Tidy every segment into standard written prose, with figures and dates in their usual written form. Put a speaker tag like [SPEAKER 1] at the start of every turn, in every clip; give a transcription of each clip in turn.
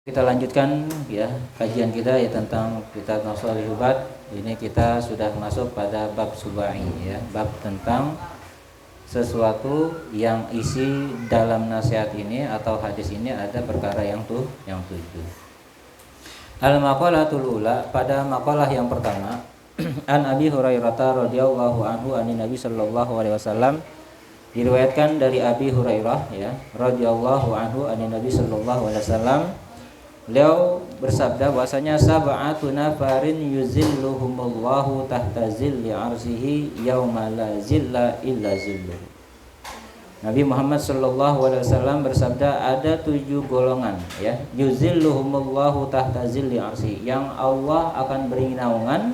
[SPEAKER 1] Kita lanjutkan ya kajian kita ya tentang kitab Nasrul Hubad. Ini kita sudah masuk pada bab subai ya, bab tentang sesuatu yang isi dalam nasihat ini atau hadis ini ada perkara yang tujuh. Al-maqalatul ula, pada maqalah yang pertama an Abi Hurairah radhiyallahu anhu anin Nabi sallallahu alaihi wasallam, diriwayatkan dari Abi Hurairah ya radhiyallahu anhu anin Nabi sallallahu alaihi wasallam. Beliau bersabda bahwasanya sab'atu nafarin yuzilluhumullahu tahta zilli arsyihi yauma la zilla illa zilluh. Nabi Muhammad sallallahu alaihi wasallam bersabda ada 7 golongan ya, yuzilluhumullahu tahta zilli arsyihi, yang Allah akan beri naungan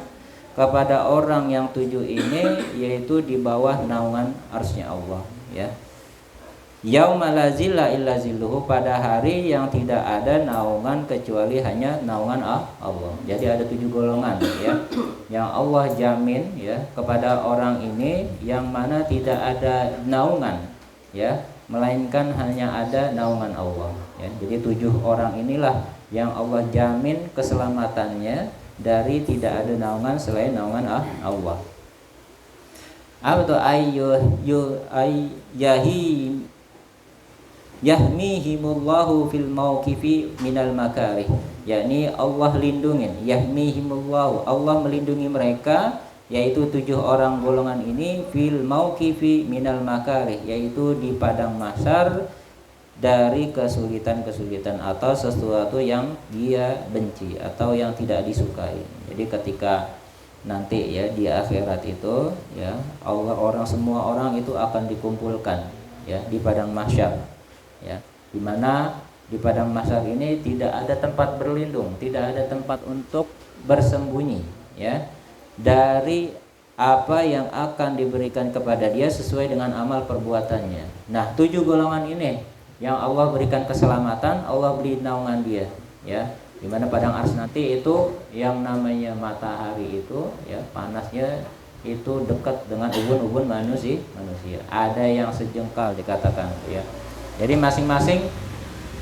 [SPEAKER 1] kepada orang yang 7 ini, yaitu di bawah naungan arsy-Nya Allah ya. Yauma la zilla illa zilluhu, pada hari yang tidak ada naungan kecuali hanya naungan Allah. Jadi ada 7 golongan ya yang Allah jamin ya kepada orang ini, yang mana tidak ada naungan ya, melainkan hanya ada naungan Allah ya. Jadi 7 orang inilah yang Allah jamin keselamatannya dari tidak ada naungan selain naungan Allah. Atau yahmihimullahu fil mauqifi minal makarih, yakni Allah lindungin, yahmihimullahu, Allah melindungi mereka, yaitu 7 orang golongan ini, fil mauqifi minal makarih, yaitu di padang mahsyar dari kesulitan-kesulitan atau sesuatu yang dia benci atau yang tidak disukai. Jadi ketika nanti ya di akhirat itu ya, semua orang itu akan dikumpulkan ya di padang mahsyar ya, dimana di padang mahsyar ini tidak ada tempat berlindung, tidak ada tempat untuk bersembunyi ya dari apa yang akan diberikan kepada dia sesuai dengan amal perbuatannya. Nah 7 golongan ini yang Allah berikan keselamatan, Allah beri naungan dia ya, dimana padang arsy nanti itu yang namanya matahari itu ya, panasnya itu dekat dengan ubun-ubun manusia. Ada yang sejengkal dikatakan ya. Jadi masing-masing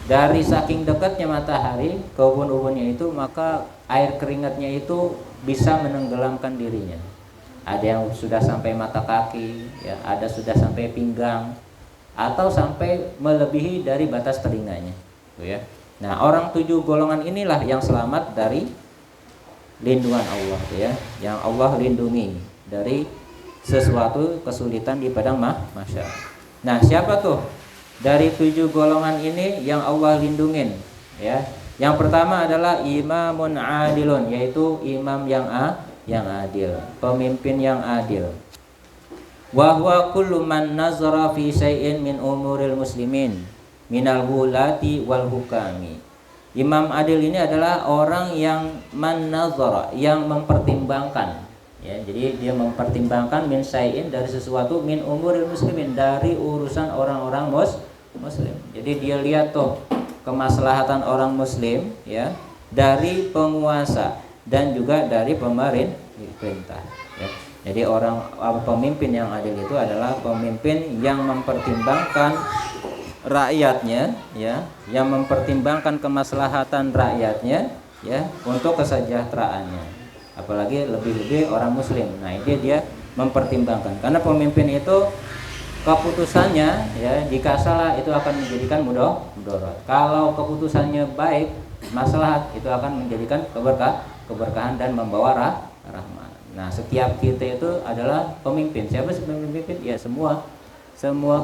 [SPEAKER 1] dari saking dekatnya matahari ke ubun-ubunnya itu, maka air keringatnya itu bisa menenggelamkan dirinya. Ada yang sudah sampai mata kaki ya, ada sudah sampai pinggang, atau sampai melebihi dari batas telinganya ya. Nah orang 7 golongan inilah yang selamat dari lindungan Allah ya, yang Allah lindungi dari sesuatu kesulitan di padang mahsyar. Nah siapa tuh dari 7 golongan ini yang Allah lindungin ya? Yang pertama adalah imamun adilun, yaitu imam yang adil, pemimpin yang adil. Wa huwa kullu man nazara fi syai'in min umuril muslimin minal hulati wal hukami. Imam adil ini adalah orang yang man nazara, yang mempertimbangkan ya, jadi dia mempertimbangkan min syai'in, dari sesuatu, min umuril muslimin, dari urusan orang-orang muslim. Jadi dia lihat tuh kemaslahatan orang muslim ya, dari penguasa dan juga dari pemerintah ya. Jadi pemimpin yang adil itu adalah pemimpin yang mempertimbangkan rakyatnya ya, yang mempertimbangkan kemaslahatan rakyatnya ya untuk kesejahteraannya. Apalagi lebih-lebih orang muslim. Nah ini dia mempertimbangkan, karena pemimpin itu keputusannya ya, jika salah itu akan menjadikan mudarat. Kalau keputusannya baik, maslahat, itu akan menjadikan keberkahan dan membawa rahmat. Nah setiap kita itu adalah pemimpin. Siapa sih pemimpin? Ya semua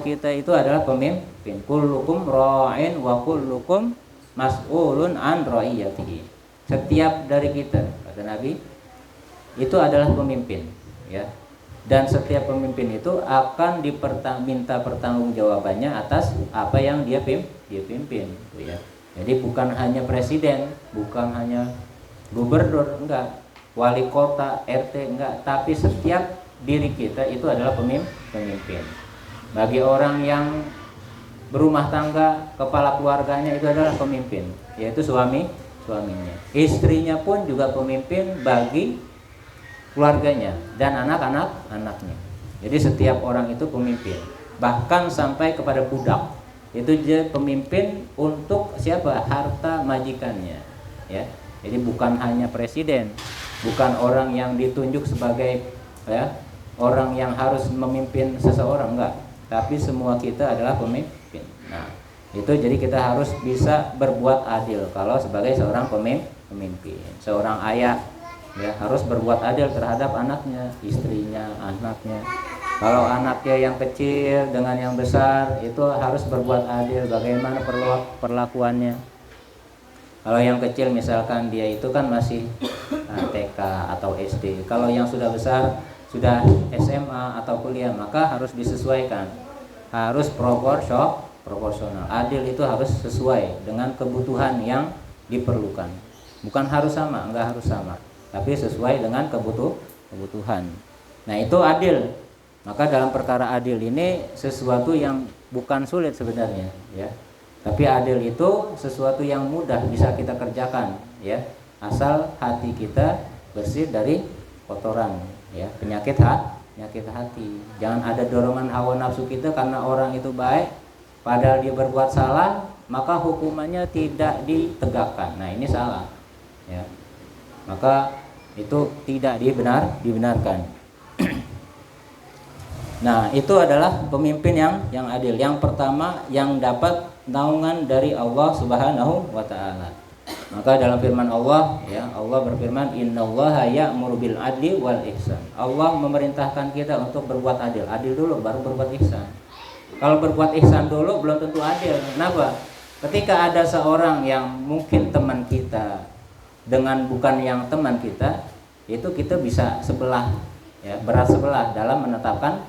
[SPEAKER 1] kita itu adalah pemimpin. Kullukum ra'in wa kullukum mas'ulun an ra'iyatihi. Setiap dari kita, kata Nabi, itu adalah pemimpin ya, dan setiap pemimpin itu akan diminta pertanggungjawabannya atas apa yang dia pimpin ya. Jadi bukan hanya presiden, bukan hanya gubernur, enggak, wali kota, RT, enggak, tapi setiap diri kita itu adalah pemimpin. Bagi orang yang berumah tangga, kepala keluarganya itu adalah pemimpin, yaitu suaminya. Istrinya pun juga pemimpin bagi keluarganya dan anak-anaknya. Jadi setiap orang itu pemimpin, bahkan sampai kepada budak Itu dia pemimpin untuk siapa? Harta majikannya, ya. Jadi bukan hanya presiden, bukan orang yang ditunjuk sebagai ya orang yang harus memimpin seseorang, enggak. Tapi semua kita adalah pemimpin. Nah, itu jadi kita harus bisa berbuat adil kalau sebagai seorang pemimpin. Seorang ayah ya harus berbuat adil terhadap anaknya, istrinya, anaknya. Kalau anaknya yang kecil dengan yang besar itu harus berbuat adil bagaimana perlakuannya. Kalau yang kecil misalkan dia itu kan masih TK atau SD. Kalau yang sudah besar sudah SMA atau kuliah maka harus disesuaikan. Harus proporsional. Adil itu harus sesuai dengan kebutuhan yang diperlukan. Bukan harus sama, enggak harus sama, tapi sesuai dengan kebutuhan. Nah, itu adil. Maka dalam perkara adil ini sesuatu yang bukan sulit sebenarnya, ya. Tapi adil itu sesuatu yang mudah bisa kita kerjakan, ya. Asal hati kita bersih dari kotoran, ya, penyakit hati. Jangan ada dorongan hawa nafsu kita karena orang itu baik, padahal dia berbuat salah, maka hukumannya tidak ditegakkan. Nah, ini salah, ya. Maka itu tidak dibenarkan. Nah, itu adalah pemimpin yang adil. Yang pertama yang dapat naungan dari Allah Subhanahu wa taala. Maka dalam firman Allah, ya, Allah berfirman, "Innallaha ya'muru bil adli wal ihsan." Allah memerintahkan kita untuk berbuat adil. Adil dulu baru berbuat ihsan. Kalau berbuat ihsan dulu belum tentu adil. Kenapa? Ketika ada seorang yang mungkin teman kita dengan bukan yang teman kita, itu kita bisa sebelah, ya, berat sebelah dalam menetapkan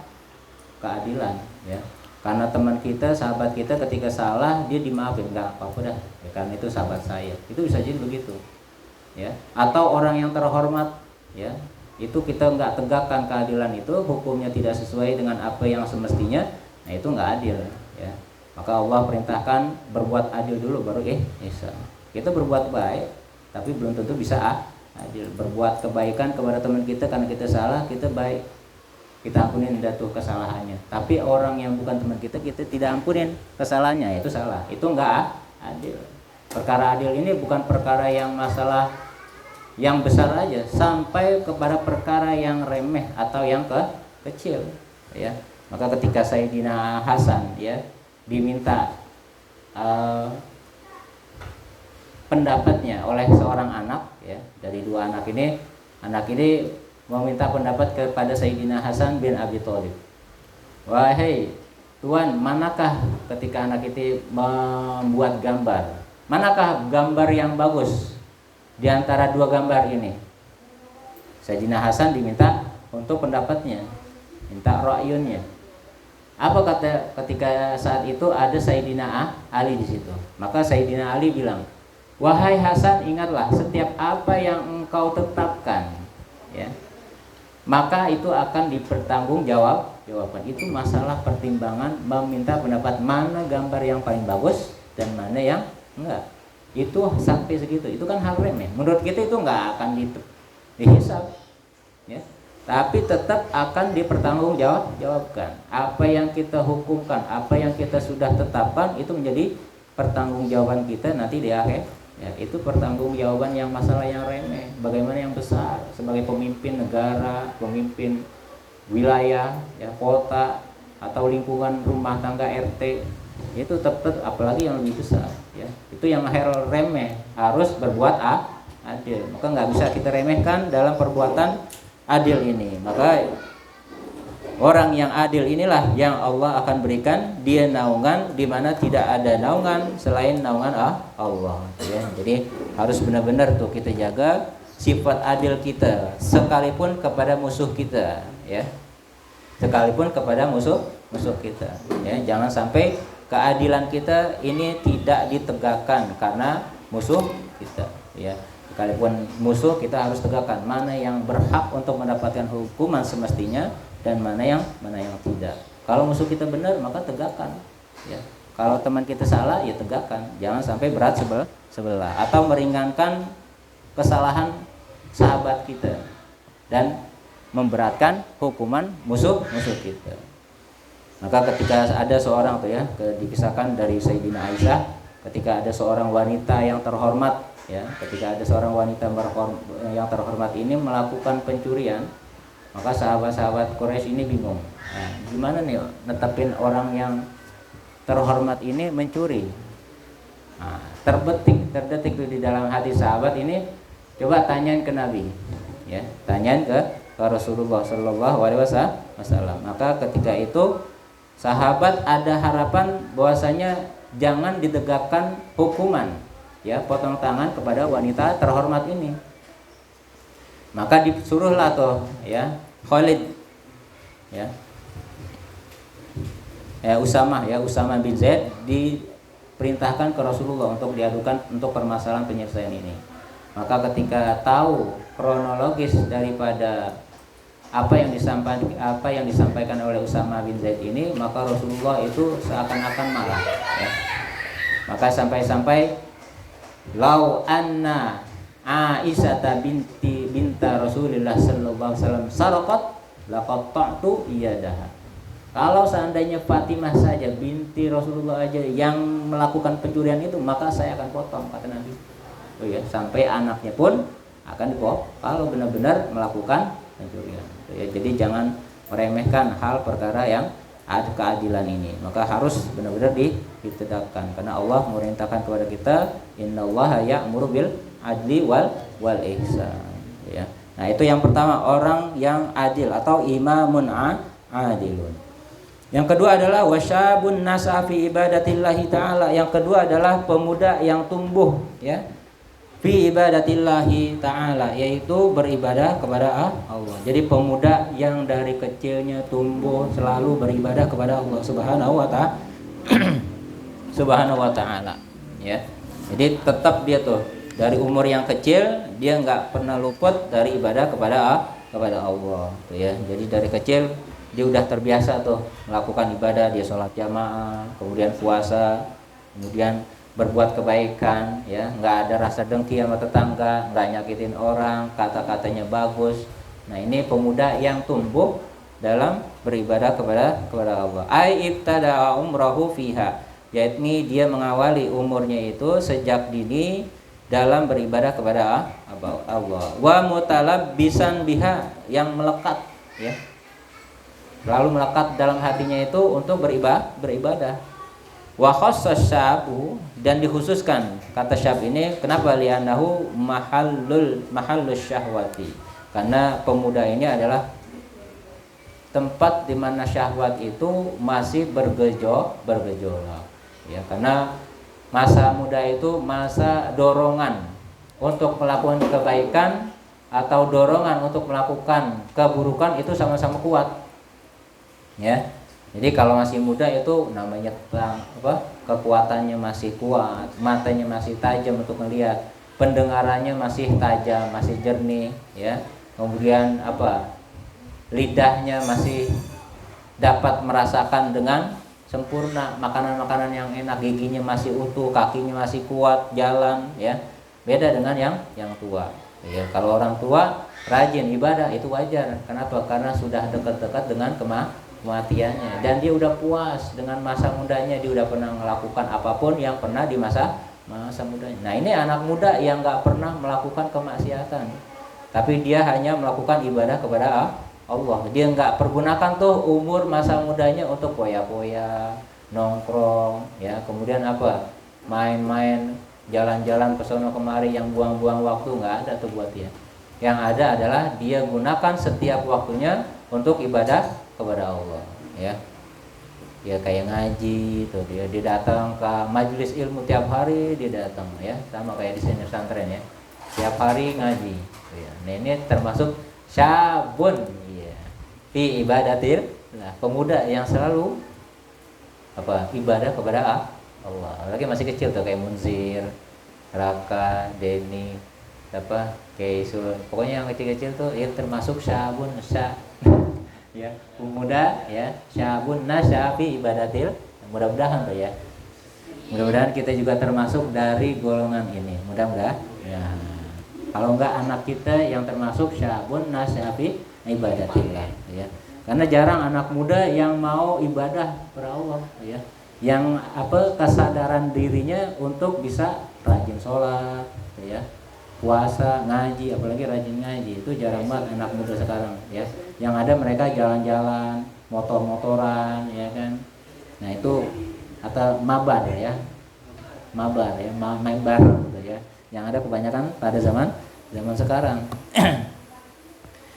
[SPEAKER 1] keadilan, ya. Karena teman kita, sahabat kita ketika salah dia dimaafin, enggak apa-apa dah, ya, karena itu sahabat saya. Itu bisa jadi begitu, ya. Atau orang yang terhormat, ya, itu kita enggak tegakkan keadilan itu, hukumnya tidak sesuai dengan apa yang semestinya, nah itu enggak adil, ya. Maka Allah perintahkan berbuat adil dulu baru ihsan. Kita berbuat baik tapi belum tentu bisa adil. Berbuat kebaikan kepada teman kita karena kita salah, kita baik, kita ampunin tuh kesalahannya. Tapi orang yang bukan teman kita, kita tidak ampunin kesalahannya, itu salah. Itu enggak adil. Perkara adil ini bukan perkara yang masalah yang besar aja, sampai kepada perkara yang remeh atau yang kecil, ya. Maka ketika Sayyidina Hasan, ya, diminta pendapatnya oleh seorang anak, ya, dari dua anak ini meminta pendapat kepada Sayyidina Hasan bin Abi Thalib. Wahai Tuan, manakah ketika anak itu membuat gambar, manakah gambar yang bagus di antara dua gambar ini? Sayyidina Hasan diminta untuk pendapatnya, minta ra'yunnya. Apa kata ketika saat itu ada Sayyidina Ali di situ. Maka Sayyidina Ali bilang, "Wahai Hasan, ingatlah setiap apa yang engkau tetapkan, ya, maka itu akan dipertanggungjawabkan. Itu masalah pertimbangan meminta pendapat mana gambar yang paling bagus dan mana yang enggak. Itu sampai segitu. Itu kan hal remeh. Menurut kita itu enggak akan dihisab, ya. Tapi tetap akan dipertanggungjawabkan. Apa yang kita hukumkan, apa yang kita sudah tetapkan itu menjadi pertanggungjawaban kita nanti di akhir. Ya, itu pertanggungjawaban yang masalah yang remeh, bagaimana yang besar sebagai pemimpin negara, pemimpin wilayah, ya, kota atau lingkungan rumah tangga RT, itu tetap apalagi yang lebih besar, ya. Itu yang hal remeh harus berbuat adil. Maka nggak bisa kita remehkan dalam perbuatan adil ini. Maka orang yang adil inilah yang Allah akan berikan dia naungan di mana tidak ada naungan selain naungan Allah, ya. Jadi harus benar-benar tuh kita jaga sifat adil kita sekalipun kepada musuh kita, ya. Sekalipun kepada musuh kita, ya. Jangan sampai keadilan kita ini tidak ditegakkan karena musuh kita, ya. Sekalipun musuh kita harus tegakkan mana yang berhak untuk mendapatkan hukuman semestinya dan mana yang tidak. Kalau musuh kita benar maka tegakkan, ya. Kalau teman kita salah ya tegakkan. Jangan sampai berat sebelah atau meringankan kesalahan sahabat kita dan memberatkan hukuman musuh kita. Maka ketika ada seorang tuh ya, dikisahkan dari Sayyidina Aisyah, ketika ada seorang wanita yang terhormat ya, ketika ada seorang wanita yang terhormat ini melakukan pencurian, maka sahabat-sahabat Quraisy ini bingung. Nah, gimana nih netepin orang yang terhormat ini mencuri? Nah, terdetik di dalam hati sahabat ini, coba tanyain ke Nabi, ya, tanyain ke Rasulullah Shallallahu Alaihi Wasallam. Maka ketika itu sahabat ada harapan bahwasanya jangan ditegakkan hukuman, ya, potong tangan kepada wanita terhormat ini. Maka disuruhlah tuh ya Khalid, ya Usamah bin Zaid diperintahkan ke Rasulullah untuk diadukan untuk permasalahan penyelesaian ini. Maka ketika tahu kronologis daripada apa yang disampaikan oleh Usamah bin Zaid ini, maka Rasulullah itu seakan-akan marah, ya. Maka sampai-sampai lau anna Aisyah binta Rasulullah sallallahu alaihi wasallam saraqat laqatta'tu iyadaha. Kalau seandainya Fatimah saja binti Rasulullah aja yang melakukan pencurian itu, maka saya akan potong, kata Nabi. Oh ya, sampai anaknya pun akan dipotong kalau benar-benar melakukan pencurian. Ya, jadi jangan meremehkan hal perkara yang ada keadilan ini, maka harus benar-benar ditegakkan, karena Allah memerintahkan kepada kita, innallaha ya'muru bil adli wal ihsan, ya. Nah, itu yang pertama, orang yang adil atau imamun adilun. Yang kedua adalah wasyabun nasa fi ibadatillahi ta'ala. Yang kedua adalah pemuda yang tumbuh, ya, fi ibadatillahi ta'ala, yaitu beribadah kepada Allah. Jadi pemuda yang dari kecilnya tumbuh selalu beribadah kepada Allah Subhanahu wa ta'ala, ya. Jadi tetap dia tuh dari umur yang kecil dia nggak pernah luput dari ibadah kepada Allah tuh, ya. Jadi dari kecil dia udah terbiasa tuh melakukan ibadah, dia sholat jamaah, kemudian puasa, kemudian berbuat kebaikan, ya, nggak ada rasa dengki sama tetangga, nggak nyakitin orang, kata-katanya bagus. Nah, ini pemuda yang tumbuh dalam beribadah kepada Allah. Ai ibtada'a umrahu fiha, yakni dia mengawali umurnya itu sejak dini dalam beribadah kepada Allah. Wa mutalabbisan biha, yang melekat, ya, lalu melekat dalam hatinya itu untuk beribadah. Wa khassas syabu, dan dikhususkan kata syab ini kenapa, li'annahu mahallus syahwati, karena pemuda ini adalah tempat di mana syahwat itu masih bergejolak, ya, karena masa muda itu masa dorongan untuk melakukan kebaikan atau dorongan untuk melakukan keburukan itu sama-sama kuat, ya. Jadi kalau masih muda itu namanya kekuatannya masih kuat, matanya masih tajam untuk melihat, pendengarannya masih tajam, masih jernih, ya. Kemudian lidahnya masih dapat merasakan dengan sempurna makanan-makanan yang enak, giginya masih utuh, kakinya masih kuat jalan, ya. Beda dengan yang tua. Ya, kalau orang tua rajin ibadah itu wajar. Kenapa? Karena sudah dekat-dekat dengan kematiannya, dan dia udah puas dengan masa mudanya, dia udah pernah melakukan apapun yang pernah di masa mudanya. Nah, ini anak muda yang nggak pernah melakukan kemaksiatan, tapi dia hanya melakukan ibadah kepada Allah. Dia nggak pergunakan tuh umur masa mudanya untuk poya-poya, nongkrong, ya, kemudian main-main, jalan-jalan pesono kemari yang buang-buang waktu, nggak ada tuh buat dia. Yang ada adalah dia gunakan setiap waktunya untuk ibadah kepada Allah, ya. Dia kayak ngaji tuh, dia datang ke majelis ilmu tiap hari, dia datang, ya, sama kayak di sini pesantren, ya, tiap hari ngaji, ya. Nah, ini termasuk syabun, ya, fi ibadatil, nah, pemuda yang selalu ibadah kepada Allah. Lagi masih kecil tuh kayak Munzir, Raka, Denny, Keisul, pokoknya yang kecil-kecil tuh ya termasuk syabun ya, pemuda, ya, syabun nasyafi ibadatil. Mudah-mudahan tuh, ya, mudah-mudahan kita juga termasuk dari golongan ini, mudah-mudahan, ya. Kalau enggak anak kita yang termasuk syabun nasyafi ibadatillah, ya. Karena jarang anak muda yang mau ibadah kepada Allah, ya. Yang kesadaran dirinya untuk bisa rajin sholat, ya, puasa, ngaji, apalagi rajin ngaji itu jarang banget anak muda sekarang, ya. Yang ada mereka jalan-jalan, motor-motoran, ya kan. Nah itu atau mabar ya, mabar gitu ya. Yang ada kebanyakan pada zaman sekarang.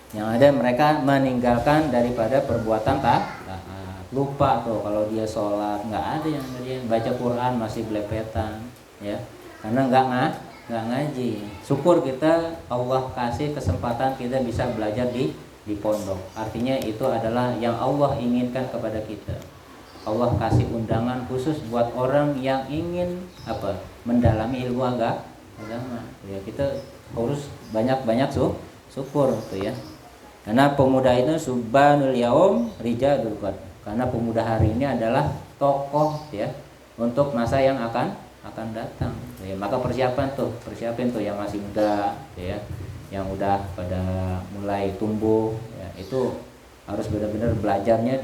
[SPEAKER 1] Yang ada mereka meninggalkan daripada perbuatan taat, lupa tuh kalau dia sholat, nggak ada yang ngerjain, baca Quran masih belepetan, ya, karena nggak ngaji. Syukur kita Allah kasih kesempatan kita bisa belajar di pondok. Artinya itu adalah yang Allah inginkan kepada kita. Allah kasih undangan khusus buat orang yang ingin mendalami ilmu agama. Ya, kita harus banyak syukur tuh ya. Karena pemuda itu subhanul yaum rijadul qad. Karena pemuda hari ini adalah tokoh ya untuk masa yang akan datang. Ya, maka persiapin tuh yang masih muda ya, yang udah pada mulai tumbuh ya, itu harus benar-benar belajarnya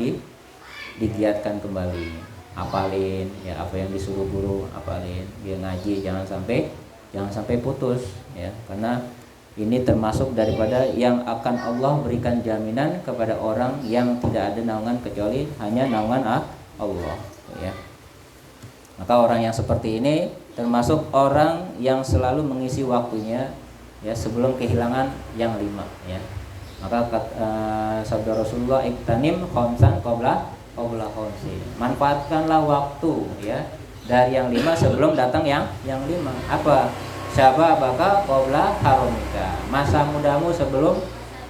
[SPEAKER 1] digiatkan kembali. Hafalin ya apa yang disuruh guru, hafalin. Dia ngaji jangan sampai putus ya, karena ini termasuk daripada yang akan Allah berikan jaminan kepada orang yang tidak ada naungan kecuali hanya naungan Allah ya. Maka orang yang seperti ini termasuk orang yang selalu mengisi waktunya ya sebelum kehilangan yang 5 ya. Maka sabda Rasulullah iktanim khamsan qabla khamsi. Manfaatkanlah waktu ya dari yang 5 sebelum datang yang 5. Apa? Syababaka qabla harumika. Masa mudamu sebelum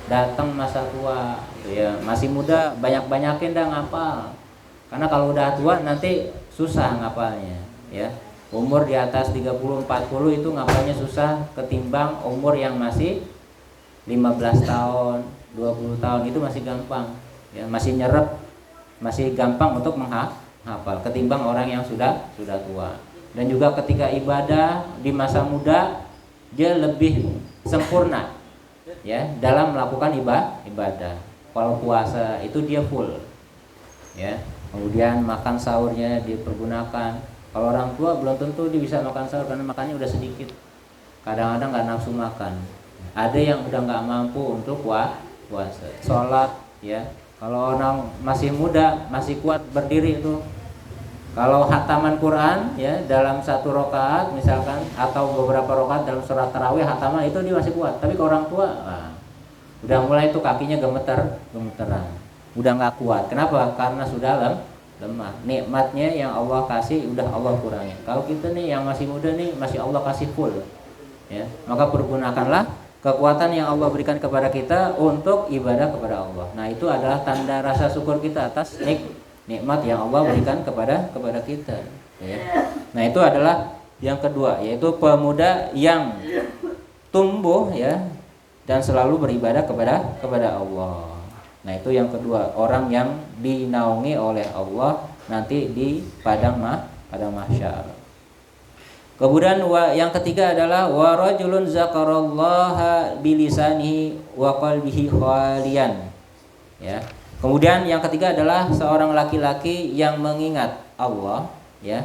[SPEAKER 1] datang masa tua. Ya, masih muda banyak-banyakin dah ngapal. Karena kalau udah tua nanti susah ngapalnya, ya. Umur di atas 30 40 itu ngapalnya susah ketimbang umur yang masih 15 tahun, 20 tahun itu masih gampang. Ya, masih nyerep, masih gampang untuk menghafal ketimbang orang yang sudah tua. Dan juga ketika ibadah di masa muda dia lebih sempurna ya dalam melakukan ibadah. Kalau puasa itu dia full ya. Kemudian makan sahurnya dipergunakan. Kalau orang tua belum tentu dia bisa makan sahur karena makannya udah sedikit. Kadang-kadang nggak nafsu makan. Ada yang udah nggak mampu untuk puasa. Sholat ya. Kalau orang masih muda masih kuat berdiri itu. Kalau hataman Quran ya dalam 1 rakaat misalkan atau beberapa rakaat dalam surat tarawih hataman itu dia masih kuat. Tapi kalau orang tua udah mulai itu kakinya gemeteran. Udah nggak kuat. Kenapa? Karena sudah lemah. Nikmatnya yang Allah kasih udah Allah kurangi. Kalau kita nih yang masih muda nih masih Allah kasih full. Ya, maka pergunakanlah kekuatan yang Allah berikan kepada kita untuk ibadah kepada Allah. Nah, itu adalah tanda rasa syukur kita atas nikmat yang Allah berikan kepada kita ya. Nah itu adalah yang kedua, yaitu pemuda yang tumbuh ya dan selalu beribadah kepada Allah. Nah itu yang kedua, orang yang dinaungi oleh Allah nanti di padang mahsyar. Kemudian yang ketiga adalah wa rajulun zakarallaha bilisanihi wa qalbihi khalian ya. Kemudian yang ketiga adalah seorang laki-laki yang mengingat Allah ya.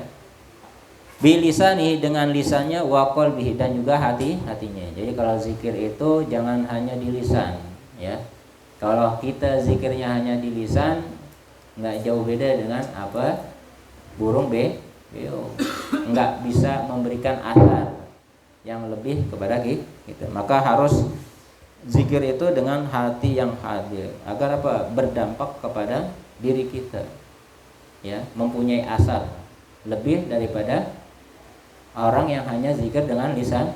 [SPEAKER 1] Bilisani dengan lisannya wa qalbihi dan juga hatinya. Jadi kalau zikir itu jangan hanya di lisan ya. Kalau kita zikirnya hanya di lisan enggak jauh beda dengan burung beo. Enggak bisa memberikan asar yang lebih kepada kita. Maka harus zikir itu dengan hati yang hadir agar berdampak kepada diri kita ya, mempunyai asar lebih daripada orang yang hanya zikir dengan lisan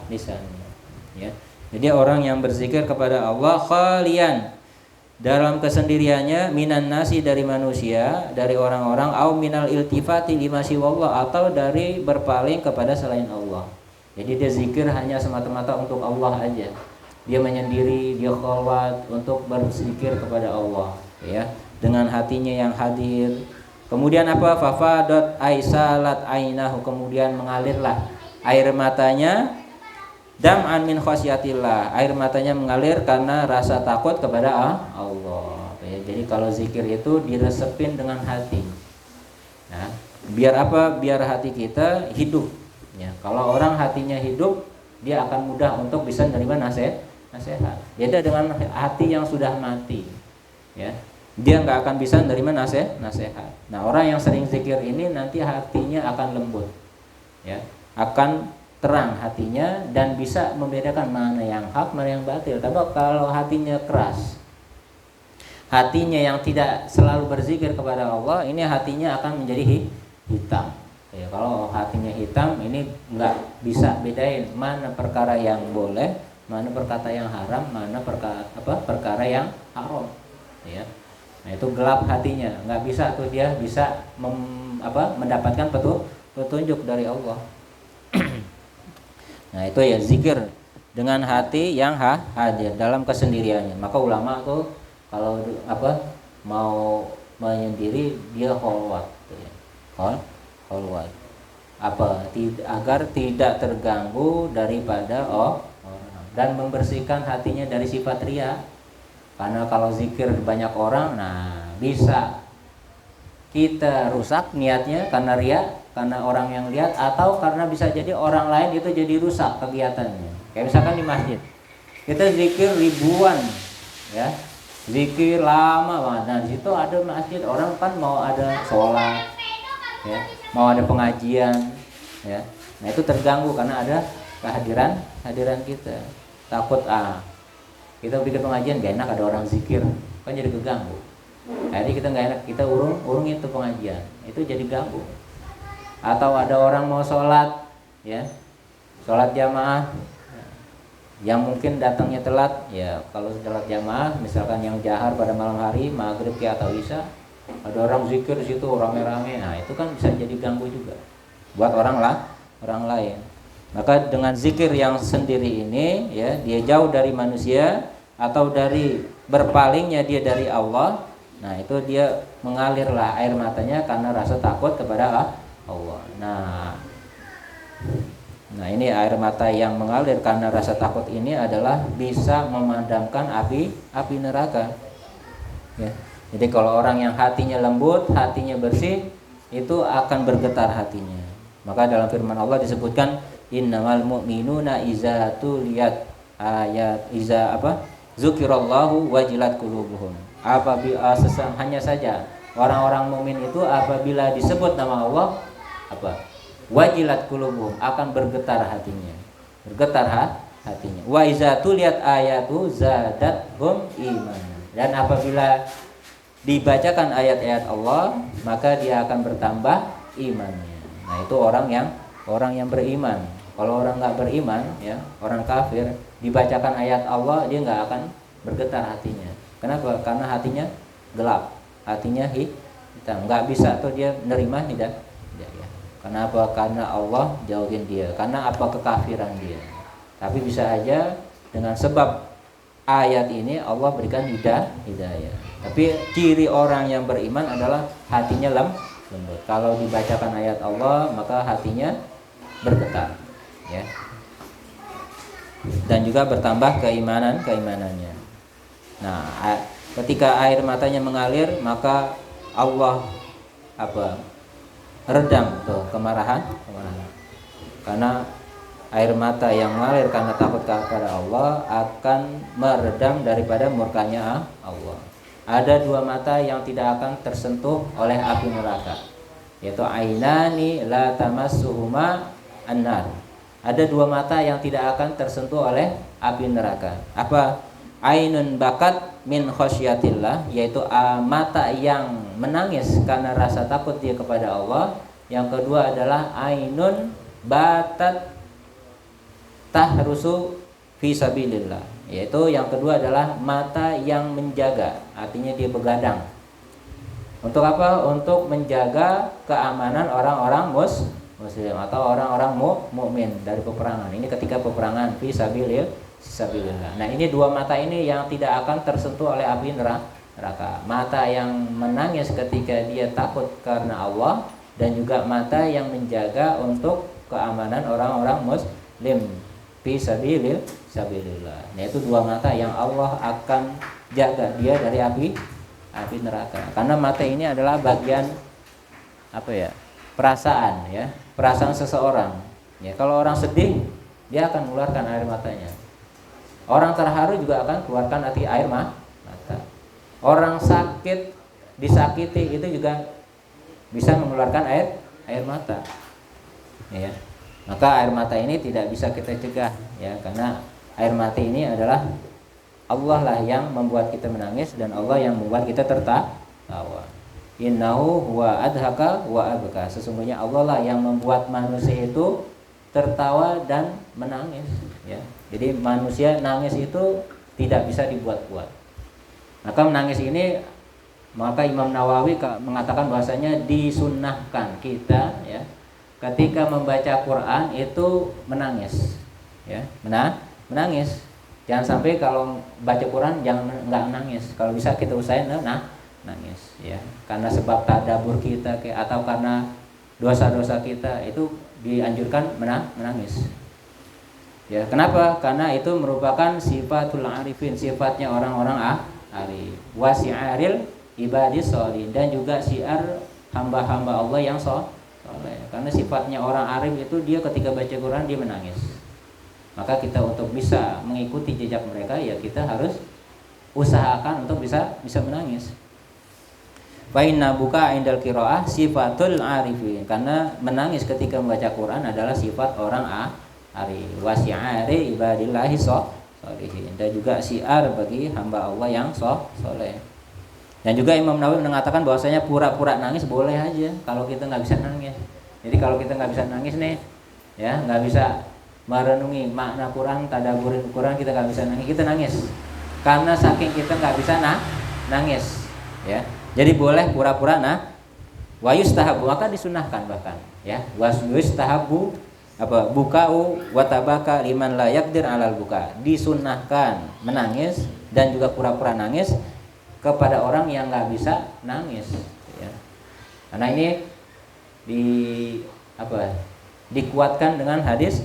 [SPEAKER 1] ya. Jadi orang yang berzikir kepada Allah khalian dalam kesendiriannya minan nasi dari manusia, dari orang-orang au minal iltifati lima siwallah atau dari berpaling kepada selain Allah. Jadi dia zikir hanya semata-mata untuk Allah aja. Dia menyendiri, dia khalwat untuk berzikir kepada Allah ya, dengan hatinya yang hadir. Kemudian fafadat aisalat ainahu, kemudian mengalirlah air matanya dam'an min khasyatillah. Air matanya mengalir karena rasa takut kepada Allah Ya, jadi kalau zikir itu diresepin dengan hati. Nah, biar apa? Biar hati kita hidup. Ya, kalau orang hatinya hidup, dia akan mudah untuk bisa menerima nasihat. Beda dengan hati yang sudah mati. Ya, dia nggak akan bisa menerima nasihat. Nah, orang yang sering zikir ini nanti hatinya akan lembut. Ya, akan terang hatinya dan bisa membedakan mana yang hak, mana yang batil. Tapi kalau hatinya keras, hatinya yang tidak selalu berzikir kepada Allah, ini hatinya akan menjadi hitam. Ya, kalau hatinya hitam, ini nggak bisa bedain mana perkara yang boleh, mana perkara yang haram, mana perkara yang haram. Ya, nah itu gelap hatinya, nggak bisa tuh dia bisa mendapatkan petunjuk dari Allah. Nah itu ya zikir dengan hati yang hadir dalam kesendiriannya. Maka ulama tuh kalau mau menyendiri dia kholwat, ya. Kholwat agar tidak terganggu daripada orang dan membersihkan hatinya dari sifat riya. Karena kalau zikir banyak orang, nah bisa kita rusak niatnya karena riya, karena orang yang lihat, atau karena bisa jadi orang lain itu jadi rusak kegiatannya. Kayak misalkan di masjid kita zikir ribuan, ya, zikir lama banget. Nah di situ ada masjid, orang kan mau ada sholat, ya, mau ada pengajian, ya. Nah itu terganggu karena ada kehadiran kita. Takut kita bikin pengajian gak enak ada orang zikir, kan jadi keganggu. Jadi kita nggak enak, kita urung itu pengajian, itu jadi ganggu. Atau ada orang mau sholat, ya, sholat jamaah, yang mungkin datangnya telat, ya kalau sholat jamaah, misalkan yang jahar pada malam hari, maghrib atau isya, ada orang zikir di situ rame-rame, nah itu kan bisa jadi ganggu juga buat orang lain. Maka dengan zikir yang sendiri ini, ya, dia jauh dari manusia atau dari berpalingnya dia dari Allah. Nah itu dia mengalirlah air matanya karena rasa takut kepada Allah. Nah ini air mata yang mengalir karena rasa takut ini adalah bisa memadamkan api neraka. Ya. Jadi kalau orang yang hatinya lembut, hatinya bersih, itu akan bergetar hatinya. Maka dalam firman Allah disebutkan innamal mu'minuna iza tuliyat ayat zukirallahu wajilat qulubuhum. Apabila hanya saja orang-orang mukmin itu apabila disebut nama Allah wajilat qulubuhum, akan bergetar hatinya. Wa iza tuliyat ayatu zadathum iman. Dan apabila dibacakan ayat-ayat Allah, maka dia akan bertambah imannya. Nah itu orang yang beriman. Kalau orang nggak beriman, ya, orang kafir, dibacakan ayat Allah, dia nggak akan bergetar hatinya. Kenapa? Karena hatinya gelap, hatinya hitam, nggak bisa tuh dia nerima hidayah. Kenapa? Karena Allah jauhin dia. Karena kekafiran dia. Tapi bisa aja dengan sebab ayat ini Allah berikan hidayah. Tapi ciri orang yang beriman adalah hatinya lembut. Kalau dibacakan ayat Allah, maka hatinya bergetar, ya. Dan juga bertambah keimanannya. Nah, ketika air matanya mengalir, maka Allah redam tuh kemarahan. Karena air mata yang mengalir karena takut kepada Allah akan meredam daripada murkanya Allah. Ada dua mata yang tidak akan tersentuh oleh api neraka, yaitu ainani la tamassuhuma annar. Ada dua mata yang tidak akan tersentuh oleh api neraka. Apa? Ainun bakat min khosyatillah, yaitu mata yang menangis karena rasa takut dia kepada Allah. Yang kedua adalah ainun batat tahrusu fi sabilillah, yaitu yang kedua adalah mata yang menjaga, artinya dia begadang. Untuk apa? Untuk menjaga keamanan orang-orang muslim atau orang-orang mukmin dari peperangan. Ini ketika peperangan fi sabilillah. Nah, ini dua mata ini yang tidak akan tersentuh oleh api neraka. Mata yang menangis ketika dia takut karena Allah, dan juga mata yang menjaga untuk keamanan orang-orang muslim fi sabilillah. Nah, itu dua mata yang Allah akan jaga dia dari api api neraka. Karena mata ini adalah bagian apa ya? Perasaan ya, perasaan seseorang. Ya, kalau orang sedih, dia akan mengeluarkan air matanya. Orang terharu juga akan keluarkan air mata. Orang sakit, disakiti itu juga bisa mengeluarkan air mata. Ya. Maka air mata ini tidak bisa kita cegah ya, karena air mata ini adalah Allah lah yang membuat kita menangis dan Allah yang membuat kita tertawa. Innahu huwa adhaka wa abka. Sesungguhnya Allah lah yang membuat manusia itu tertawa dan menangis ya. Jadi manusia nangis itu tidak bisa dibuat-buat. Maka menangis ini, maka Imam Nawawi mengatakan bahwasanya disunnahkan kita ya ketika membaca Quran itu menangis ya. Menangis. Jangan sampai kalau baca Quran jangan enggak menangis. Kalau bisa kita usahain nangis ya. Karena sebab tadabbur kita atau karena dosa-dosa kita itu dianjurkan menangis. Ya, kenapa? Karena itu merupakan sifatul arifin, sifatnya orang-orang arif. Wa si'aril ibadis sholih, dan juga syiar hamba-hamba Allah yang soleh. Karena sifatnya orang arif itu dia ketika baca Quran dia menangis. Maka kita untuk bisa mengikuti jejak mereka ya kita harus usahakan untuk bisa menangis. Fa inna buka indal qiraah sifatul arifin, karena menangis ketika membaca Quran adalah sifat orang arif. Wasi'ari ibadillahi sholihin, dan juga syiar bagi hamba Allah yang soleh. Dan juga Imam Nawawi mengatakan bahwasanya pura-pura nangis boleh aja kalau kita nggak bisa nangis. Jadi kalau kita nggak bisa nangis nih, ya nggak bisa merenungi makna Quran, tadabburin Quran, kita nggak bisa nangis, kita nangis karena saking kita nggak bisa nangis, ya. Jadi boleh pura-pura wa yustahabu, maka disunahkan bahkan, ya. Wa yustahabu bukau wa tabaka liman la yaqdir alal buka, disunahkan menangis dan juga pura-pura nangis kepada orang yang nggak bisa nangis ya. Karena ini dikuatkan dengan hadis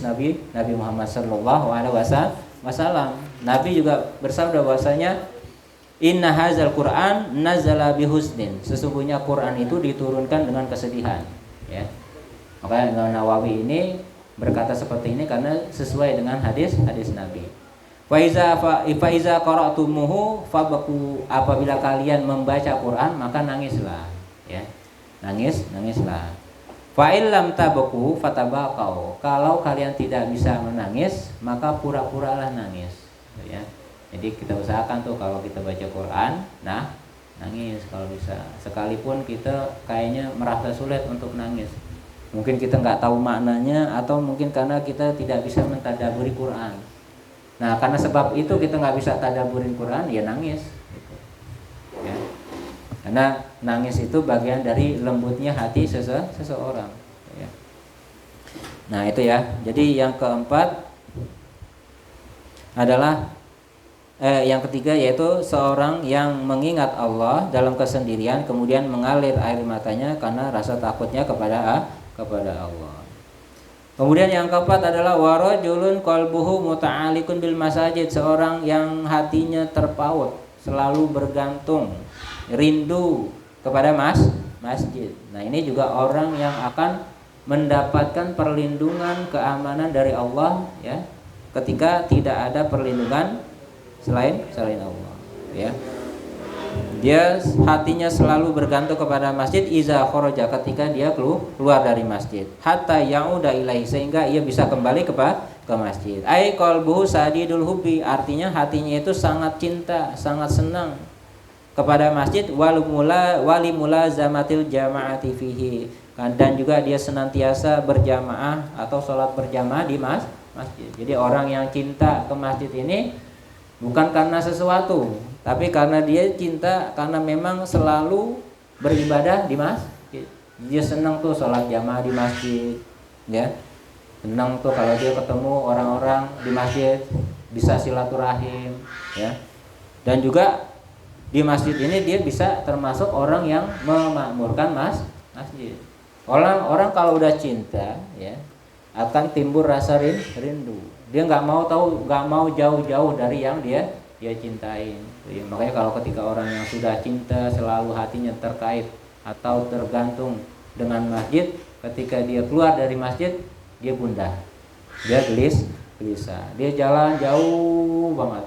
[SPEAKER 1] Nabi Muhammad SAW. Nabi juga bersabda bahwasanya inna hadzal Qur'an nazala bihusnin, sesungguhnya Quran itu diturunkan dengan kesedihan ya. Maka Imam Nawawi ini berkata seperti ini karena sesuai dengan hadis Nabi. Fa iza qara'tumuhu fabku, apabila kalian membaca Quran maka nangislah ya. Nangislah. Fa illam tabku fatabaqau, kalau kalian tidak bisa menangis maka pura-puralah nangis ya. Jadi kita usahakan tuh kalau kita baca Quran nangis kalau bisa. Sekalipun kita kayaknya merasa sulit untuk nangis. Mungkin kita nggak tahu maknanya atau mungkin karena kita tidak bisa mentadabburi Quran. Nah, karena sebab itu kita nggak bisa tadabburin Quran, ya nangis. Gitu. Ya. Karena nangis itu bagian dari lembutnya hati seseorang. Ya. Nah itu ya. Jadi yang keempat adalah yang ketiga yaitu seorang yang mengingat Allah dalam kesendirian kemudian mengalir air matanya karena rasa takutnya kepada Allah. Kemudian yang keempat adalah warajulun qalbuhu muta'alliqun bil masajid, seorang yang hatinya terpaut, selalu bergantung, rindu kepada masjid. Nah, ini juga orang yang akan mendapatkan perlindungan, keamanan dari Allah ya, ketika tidak ada perlindungan selain Allah ya. Dia hatinya selalu bergantung kepada masjid iza kharaja, ketika dia keluar dari masjid, hatta yauda ilaihi, sehingga ia bisa kembali ke masjid. Ai qalbuhu sadidul hubbi, artinya hatinya itu sangat cinta, sangat senang kepada masjid, wali mulazamatil jamaati fihi, dan juga dia senantiasa berjamaah atau sholat berjamaah di masjid. Jadi orang yang cinta ke masjid ini bukan karena sesuatu, tapi karena dia cinta karena memang selalu beribadah di masjid. Dia senang tuh sholat jamaah di masjid ya. Senang tuh kalau dia ketemu orang-orang di masjid, bisa silaturahim ya. Dan juga di masjid ini dia bisa termasuk orang yang memakmurkan masjid. Orang kalau udah cinta ya akan timbul rasa rindu. Dia nggak mau jauh-jauh dari yang dia dia cintai. Ya, makanya kalau ketika orang yang sudah cinta selalu hatinya terkait atau tergantung dengan masjid, ketika dia keluar dari masjid dia gundah, dia gelisah, dia jalan jauh banget.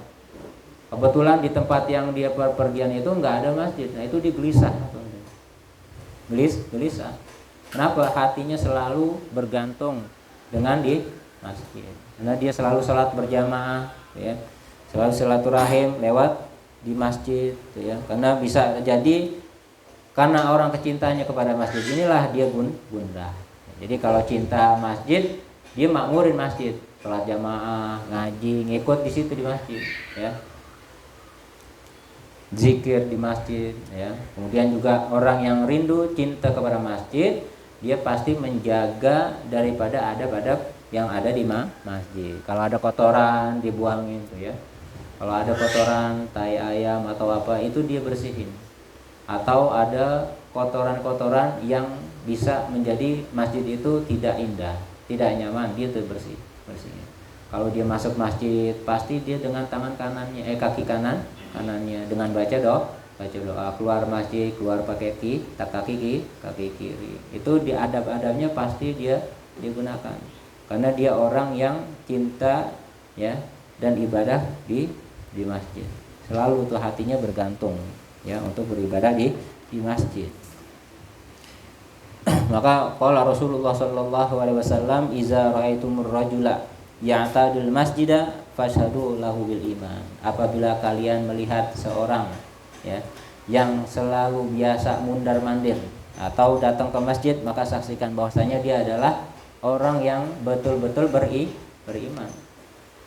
[SPEAKER 1] Kebetulan di tempat yang dia pergian itu nggak ada masjid, nah itu dia gelisah. Kenapa? Hatinya selalu bergantung dengan di masjid. Karena dia selalu sholat berjamaah, ya, selalu silaturahim lewat di masjid, ya. Karena bisa jadi karena orang kecintanya kepada masjid inilah dia gundah. Jadi kalau cinta masjid, dia makmurin masjid, sholat jamaah, ngaji, ngikut di situ di masjid, ya. Zikir di masjid, ya. Kemudian juga orang yang rindu cinta kepada masjid, dia pasti menjaga daripada adab-adab yang ada di masjid. Kalau ada kotoran dibuangin tuh, ya. Kalau ada kotoran tai ayam atau apa itu dia bersihin. Atau ada kotoran-kotoran yang bisa menjadi masjid itu tidak indah, tidak nyaman, dia tuh bersihin. Kalau dia masuk masjid pasti dia dengan tangan kanannya, kaki kanannya dengan baca doa, keluar masjid keluar pakai kaki kiri. Itu di adab-adabnya pasti dia digunakan. Karena dia orang yang cinta, ya, dan ibadah di masjid. Selalu tuh hatinya bergantung, ya, untuk beribadah di masjid. Maka qala Rasulullah sallallahu alaihi wasallam, "Iza ra'aitumur rajula ya'tadul masjida fashhadu lahu bil iman." Apabila kalian melihat seorang, ya, yang selalu biasa mundar-mandir atau datang ke masjid, maka saksikan bahwasanya dia adalah orang yang betul-betul beriman.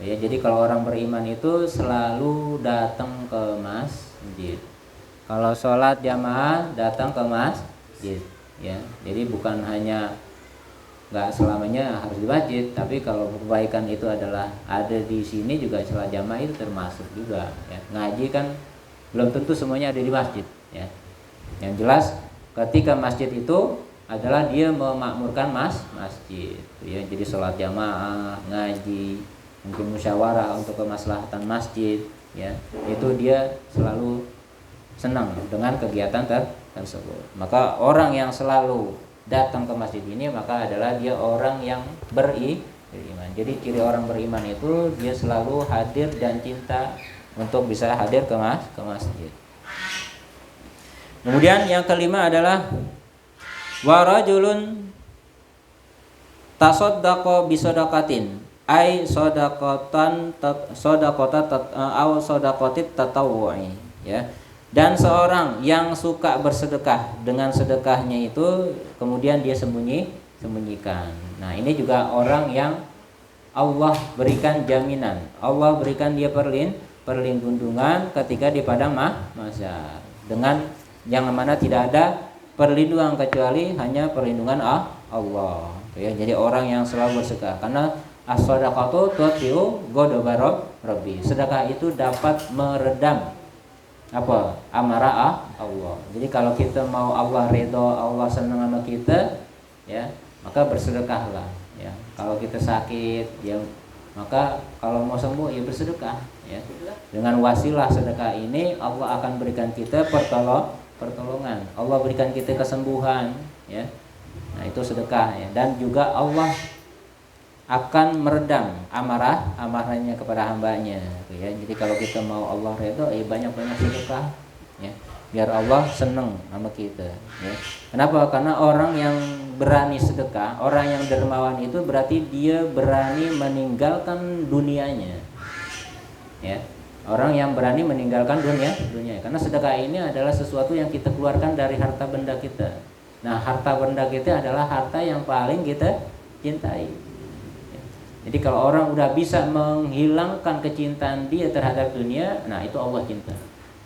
[SPEAKER 1] Ya, jadi kalau orang beriman itu selalu datang ke masjid. Kalau sholat jamaah datang ke masjid, ya. Jadi bukan hanya nggak selamanya harus di masjid, tapi kalau kebaikan itu adalah ada di sini juga, sholat jamaah itu termasuk juga, ya. Ngaji kan belum tentu semuanya ada di masjid, ya. Yang jelas ketika masjid itu adalah dia memakmurkan masjid, ya. Jadi sholat jamaah, ngaji, mungkin musyawarah untuk kemaslahatan masjid, ya. Itu dia selalu senang dengan kegiatan tersebut. Maka orang yang selalu datang ke masjid ini maka adalah dia orang yang beriman. Jadi ciri orang beriman itu dia selalu hadir dan cinta untuk bisa hadir ke masjid. Kemudian yang kelima adalah warajulun tasaddaqa bisadaqatin ay sadaqatan aw sadaqatit tatawwu'i, ya. Dan seorang yang suka bersedekah, dengan sedekahnya itu kemudian dia sembunyikan. Nah, ini juga orang yang Allah berikan jaminan, Allah berikan dia perlindungan ketika di padang mahsyar, dengan yang mana tidak ada perlindungan kecuali hanya perlindungan Allah, ya. Jadi orang yang selalu bersedekah, karena as-shadaqatu tutfi'u ghadaba rabbi. Sedekah itu dapat meredam apa? Amarah Allah. Jadi kalau kita mau Allah ridho, Allah senang sama kita, ya, maka bersedekahlah, ya. Kalau kita sakit, ya, maka kalau mau sembuh ya bersedekah, ya. Dengan wasilah sedekah ini Allah akan berikan kita pertolongan. Allah berikan kita kesembuhan, ya. Nah, itu sedekah, ya. Dan juga Allah akan meredam amarahnya kepada hambanya, ya. Jadi kalau kita mau Allah ridho, ya banyak-banyak sedekah, ya, biar Allah senang sama kita, ya. Kenapa? Karena orang yang berani sedekah, orang yang dermawan itu berarti dia berani meninggalkan dunianya, ya. Orang yang berani meninggalkan dunia. Karena sedekah ini adalah sesuatu yang kita keluarkan dari harta benda kita. Nah, harta benda kita adalah harta yang paling kita cintai. Jadi kalau orang udah bisa menghilangkan kecintaan dia terhadap dunia, nah itu Allah cinta.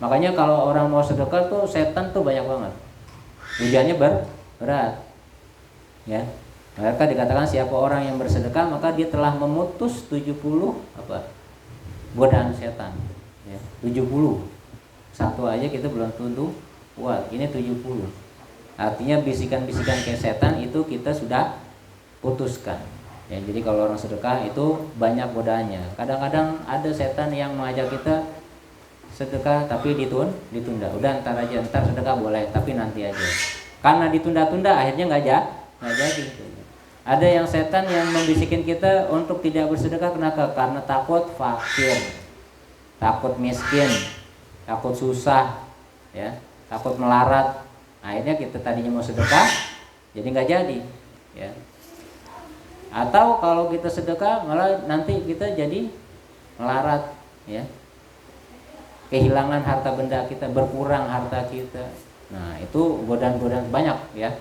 [SPEAKER 1] Makanya kalau orang mau sedekah tuh setan tuh banyak banget. Ujiannya berat, ya. Maka dikatakan siapa orang yang bersedekah maka dia telah memutus 70 godaan setan, ya. 70. Satu aja kita belum tentu kuat. Ini 70. Artinya bisikan-bisikan ke setan itu kita sudah putuskan. Ya, jadi kalau orang sedekah itu banyak godaannya. Kadang-kadang ada setan yang mengajak kita sedekah tapi ditunda. Udah ntar aja, ntar sedekah boleh tapi nanti aja. Karena ditunda-tunda akhirnya nggak jadi. Ada yang setan yang membisikin kita untuk tidak bersedekah. Kenapa? Karena takut fakir, takut miskin, takut susah, ya, takut melarat. Akhirnya kita tadinya mau sedekah jadi nggak jadi, ya. Atau kalau kita sedekah malah nanti kita jadi melarat, ya, kehilangan harta benda kita, berkurang harta kita. Nah itu godaan-godaan banyak, ya,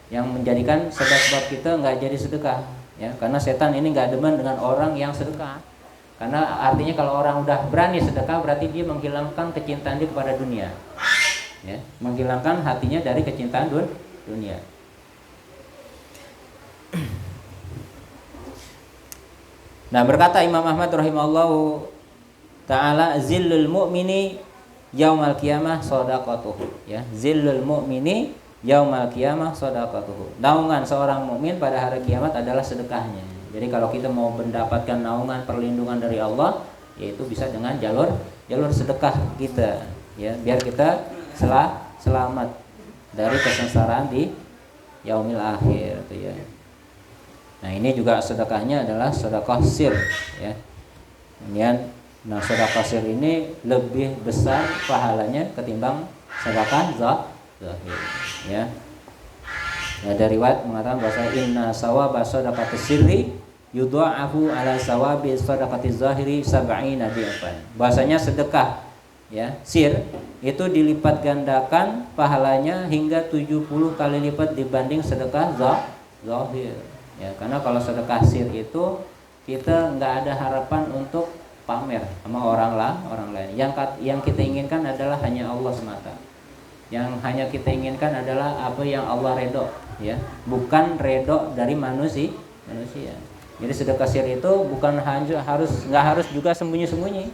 [SPEAKER 1] yang menjadikan sebab-sebab kita nggak jadi sedekah, ya, karena setan ini nggak demen dengan orang yang sedekah. Karena artinya kalau orang udah berani sedekah berarti dia menghilangkan kecintaan dia kepada dunia, ya, menghilangkan hatinya dari kecintaan dunia. Nah berkata Imam Ahmad rahimahullahu ta'ala, zillul mu'mini yaumal qiyamah shadaqatuhu, ya, zillul mu'mini yaumal qiyamah shadaqatuhu. Naungan seorang mukmin pada hari kiamat adalah sedekahnya. Jadi kalau kita mau mendapatkan naungan perlindungan dari Allah, yaitu bisa dengan jalur sedekah kita, ya, biar kita selamat dari kesengsaraan di yaumil akhir itu, ya. Nah ini juga sedekahnya adalah sedekah sir, ya. Kemudian nah sedekah sir ini lebih besar pahalanya ketimbang sedekah zahir, ya. Nah, dari riwayat mengatakan bahwa inna sawaba sedekah sirri yudha'afu ala sawabi sedekah zahiri sab'ina di'afan. Bahasanya sedekah, ya, sir itu dilipat gandakan pahalanya hingga 70 kali lipat dibanding sedekah zahir. Ya, karena kalau sedekah sir itu kita nggak ada harapan untuk pamer sama orang lain. Yang kita inginkan adalah hanya Allah semata. Yang hanya kita inginkan adalah apa yang Allah redho, ya, bukan redho dari manusia. Jadi sedekah sir itu nggak harus juga sembunyi-sembunyi.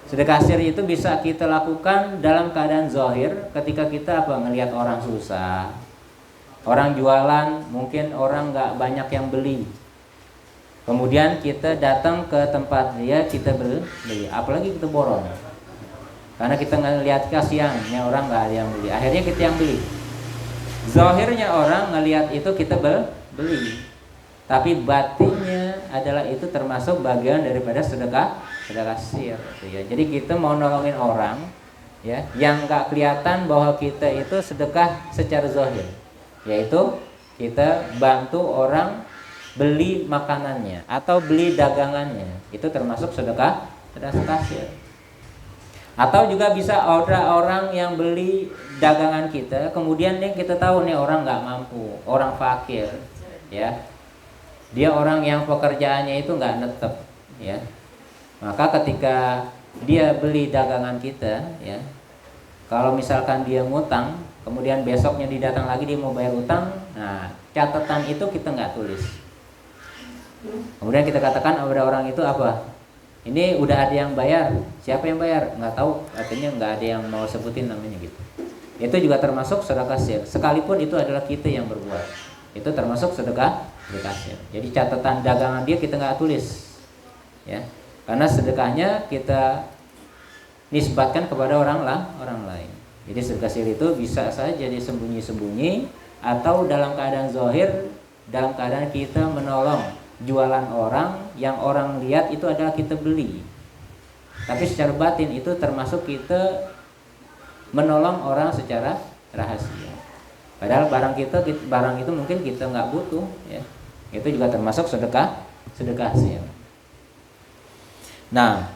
[SPEAKER 1] Sedekah sir itu bisa kita lakukan dalam keadaan zahir ketika kita melihat orang susah. Orang jualan, mungkin orang nggak banyak yang beli. Kemudian kita datang ke tempat dia, kita beli. Apalagi kita borong. Karena kita ngelihat kasihannya orang nggak ada yang beli. Akhirnya kita yang beli. Zahirnya orang ngelihat itu kita beli. Tapi batinnya adalah itu termasuk bagian daripada sedekah sir. Ya. Jadi kita mau nolongin orang, ya, yang nggak kelihatan bahwa kita itu sedekah secara zahir. Yaitu kita bantu orang beli makanannya atau beli dagangannya, itu termasuk sedekah sir. Atau juga bisa ada orang yang beli dagangan kita, kemudian nih kita tahu nih orang nggak mampu, orang fakir, ya, dia orang yang pekerjaannya itu nggak netep, ya, maka ketika dia beli dagangan kita, ya, kalau misalkan dia ngutang, kemudian besoknya dia datang lagi dia mau bayar utang, nah catatan itu kita nggak tulis. Kemudian kita katakan kepada orang itu apa? Ini udah ada yang bayar. Siapa yang bayar? Nggak tahu. Artinya nggak ada yang mau sebutin namanya gitu. Itu juga termasuk sedekah sir. Sekalipun itu adalah kita yang berbuat, itu termasuk sedekah sir. Jadi catatan dagangan dia kita nggak tulis, ya, karena sedekahnya kita nisbatkan kepada orang lain. Jadi sedekah sir itu bisa saja disembunyi-sembunyi atau dalam keadaan zahir, dalam keadaan kita menolong jualan orang yang orang lihat itu adalah kita beli. Tapi secara batin itu termasuk kita menolong orang secara rahasia. Padahal barang itu mungkin kita nggak butuh, ya. Itu juga termasuk sedekah sir. Nah,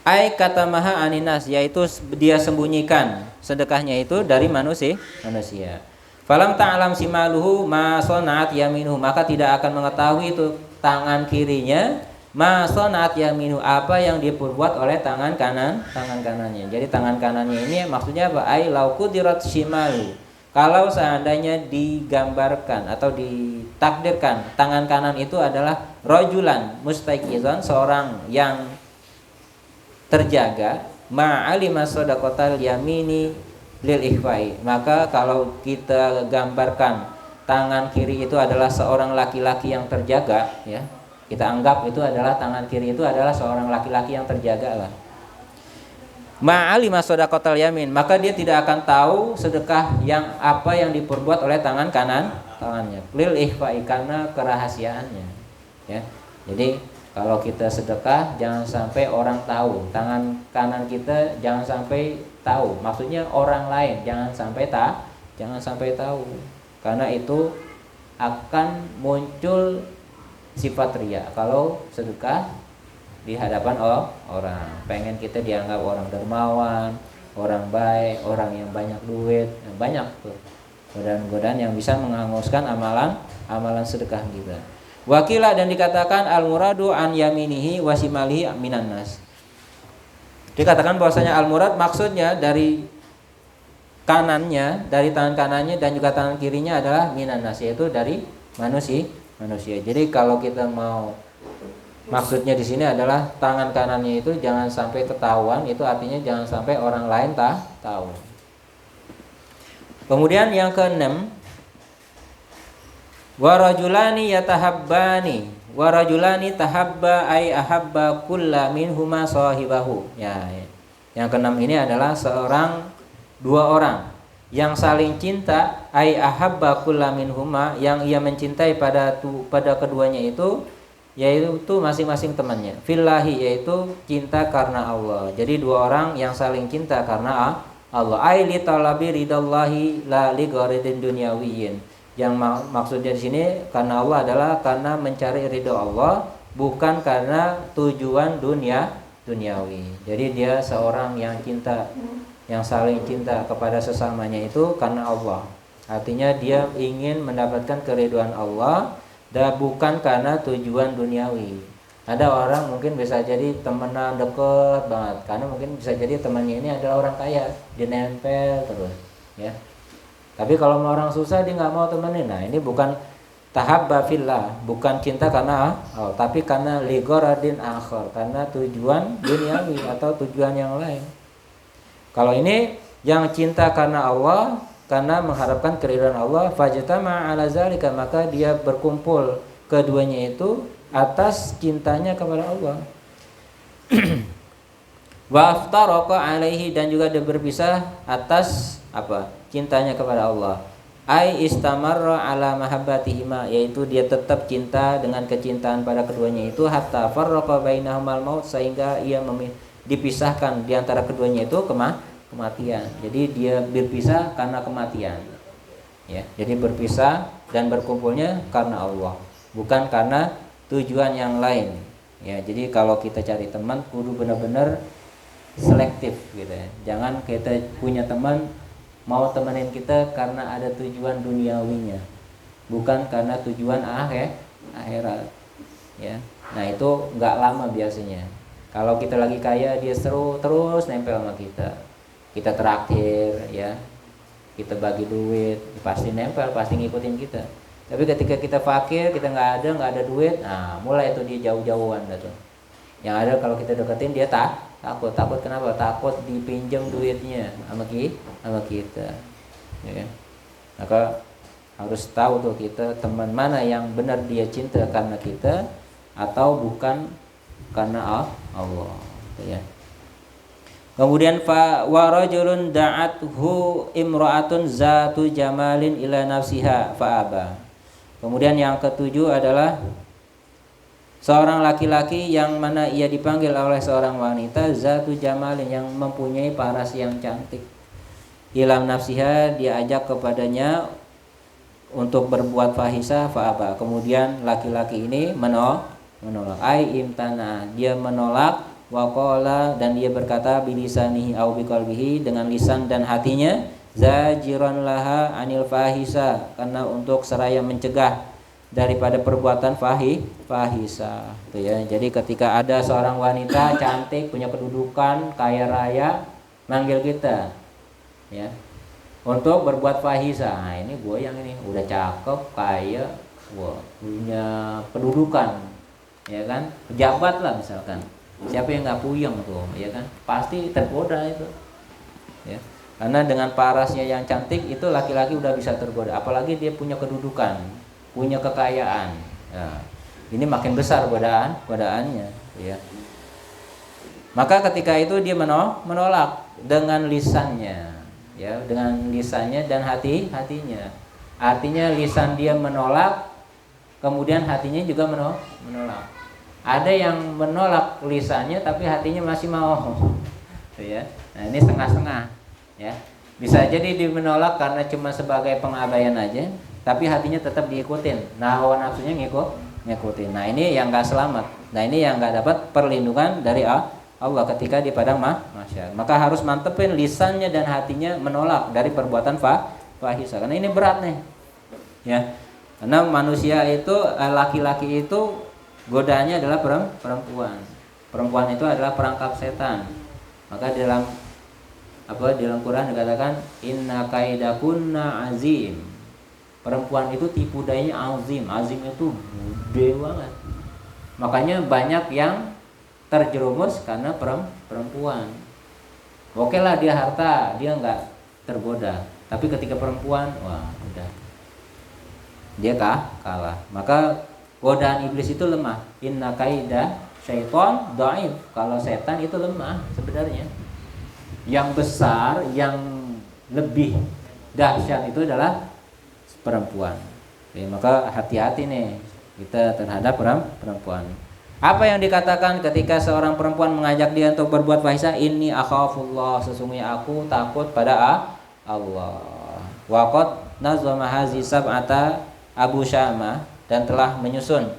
[SPEAKER 1] ai kata maha aninas, yaitu dia sembunyikan sedekahnya itu dari manusia. Falam ta'lam simaluhu ma sonat yaminuhu, maka tidak akan mengetahui itu tangan kirinya ma sonat yaminuhu, apa yang diperbuat oleh tangan kanannya. Jadi tangan kanannya ini maksudnya apa? Ai lau qudirat shimalu, kalau seandainya digambarkan atau ditakdirkan tangan kanan itu adalah rajulan mustaqizan, seorang yang terjaga, ma'alima sadaqatal yamini lil ikhfai, maka kalau kita gambarkan tangan kiri itu adalah seorang laki-laki yang terjaga, ya, Kita anggap itu adalah tangan kiri itu adalah seorang laki-laki yang terjaga lah. Ma'alima shadaqatal yamin, maka dia tidak akan tahu sedekah yang apa yang diperbuat oleh tangannya. Lil ikhfa'i, karena kerahasiaannya. Ya. Jadi kalau kita sedekah jangan sampai orang tahu. Tangan kanan kita jangan sampai tahu. Maksudnya orang lain jangan sampai tahu. Karena itu akan muncul sifat riya kalau sedekah di hadapan orang. Pengen kita dianggap orang dermawan, orang baik, orang yang banyak duit, banyak tuh godaan-godaan yang bisa menghanguskan amalan sedekah kita. Wakila, dan dikatakan al muradu an yaminihi wasimalihi minan nas. Dikatakan bahwasanya al murad maksudnya dari kanannya, dari tangan kanannya dan juga tangan kirinya adalah minan nas, yaitu dari manusia. Jadi kalau kita mau, maksudnya di sini adalah tangan kanannya itu jangan sampai ketahuan, itu artinya jangan sampai orang lain tahu. Kemudian yang keenam, warajulani yatahabbani, warajulani tahabba ay ahabba kulla minhuma sahibahu. Ya. Yang keenam ini adalah dua orang yang saling cinta, ay ahabba kulla minhuma, yang ia mencintai pada keduanya itu, yaitu masing-masing temannya. Fillahi, yaitu cinta karena Allah. Jadi dua orang yang saling cinta karena Allah. Ay li talabi ridallahi la li gharidin dunyawiyyin. Yang maksudnya di sini karena Allah adalah karena mencari ridho Allah, bukan karena tujuan duniawi. Jadi dia seorang yang cinta, yang saling cinta kepada sesamanya itu karena Allah. Artinya dia ingin mendapatkan keridhaan Allah dan bukan karena tujuan duniawi. Ada orang mungkin bisa jadi temenan deket banget, karena mungkin bisa jadi temannya ini adalah orang kaya, dia nempel terus, ya. Tapi kalau orang susah dia nggak mau temenin. Nah ini bukan tahabba fillah, bukan cinta karena Allah, tapi karena ligoradin akhir, karena tujuan duniawi atau tujuan yang lain. Kalau ini yang cinta karena Allah, karena mengharapkan keridhaan Allah, fajtama ala zalika, maka dia berkumpul keduanya itu atas cintanya kepada Allah. Wa aftaraqa alaihi, dan juga dia berpisah atas apa? Cintanya kepada Allah. Ai istamarra ala mahabbatihima, yaitu dia tetap cinta dengan kecintaan pada keduanya itu, hatta farraqa bainahumal maut, sehingga ia dipisahkan di antara keduanya itu kematian. Jadi dia berpisah karena kematian. Ya, jadi berpisah dan berkumpulnya karena Allah, bukan karena tujuan yang lain. Ya, jadi kalau kita cari teman kudu benar-benar selektif gitu ya. Jangan kita punya teman mau temenin kita karena ada tujuan duniawinya, bukan karena tujuan akhirat. Ya. Nah, itu nggak lama biasanya. Kalau kita lagi kaya, dia seru terus nempel sama kita. Kita traktir, ya. Kita bagi duit, pasti nempel, pasti ngikutin kita. Tapi ketika kita fakir, kita nggak ada duit, nah mulai itu dia jauh-jauhan gitu. Yang ada kalau kita deketin dia takut kenapa? Takut dipinjam duitnya sama kita. Ya kan? Maka harus tahu tuh kita teman mana yang benar dia cinta karena kita atau bukan karena Allah. Ya. Kemudian wa rajulun da'athu imra'atun zatu jamalin ila nafsiha fa'aba. Kemudian yang ketujuh adalah seorang laki-laki yang mana ia dipanggil oleh seorang wanita zatu jamalin, yang mempunyai paras yang cantik. Ila nafsiha, diajak kepadanya untuk berbuat fahisah fa'aba. Kemudian laki-laki ini menolak. Ai imtana, dia menolak. Waqala, dan dia berkata bilisanihi au biqalbihi, dengan lisan dan hatinya, zajiran laha anil fahisa, karena untuk seraya mencegah daripada perbuatan fahisa. Itu ya. Jadi ketika ada seorang wanita cantik, punya kedudukan, kaya raya, manggil kita, ya, untuk berbuat fahisa. Nah, ini gue yang ini udah cakep, kaya, gue punya kedudukan, ya kan, pejabat lah misalkan. Siapa yang nggak puyeng tuh, ya kan? Pasti tergoda itu, ya. Karena dengan parasnya yang cantik itu laki-laki udah bisa tergoda. Apalagi dia punya kedudukan, punya kekayaan. Ya. ini makin besar godaannya, ya. Maka ketika itu dia menolak dengan lisannya, ya, dengan lisannya dan hatinya. Artinya lisan dia menolak, kemudian hatinya juga menolak. Ada yang menolak lisannya tapi hatinya masih mau, ya. Nah, ini setengah-setengah, ya. Bisa jadi dia menolak karena cuma sebagai pengabaian aja, tapi hatinya tetap diikutin. Nah, hawa nafsunya ngikutin. Nah, ini yang nggak selamat. Nah, ini yang nggak dapat perlindungan dari Allah ketika di padang mahsyar. Maka harus mantepin lisannya dan hatinya menolak dari perbuatan fahisha. Karena ini berat nih, ya. Karena manusia itu, laki-laki itu godaannya adalah perempuan. Perempuan itu adalah perangkap setan. Maka dalam Quran dikatakan inna kaidakunna azim. Perempuan itu tipu dayanya azim. Azim itu gede banget. Makanya banyak yang terjerumus karena perempuan. Oke lah dia harta, dia nggak tergoda. Tapi ketika perempuan, wah udah, dia kalah. Maka godaan iblis itu lemah. Inna kaida syaiton dhaif. Kalau setan itu lemah sebenarnya. Yang besar, yang lebih dahsyat itu adalah perempuan. Ya, maka hati-hati nih kita terhadap perempuan. Apa yang dikatakan ketika seorang perempuan mengajak dia untuk berbuat fahisha? Inni akhafullah, sesungguhnya aku takut pada Allah. Waqad nazama hazi sab'ata Abu Syamah, dan telah menyusun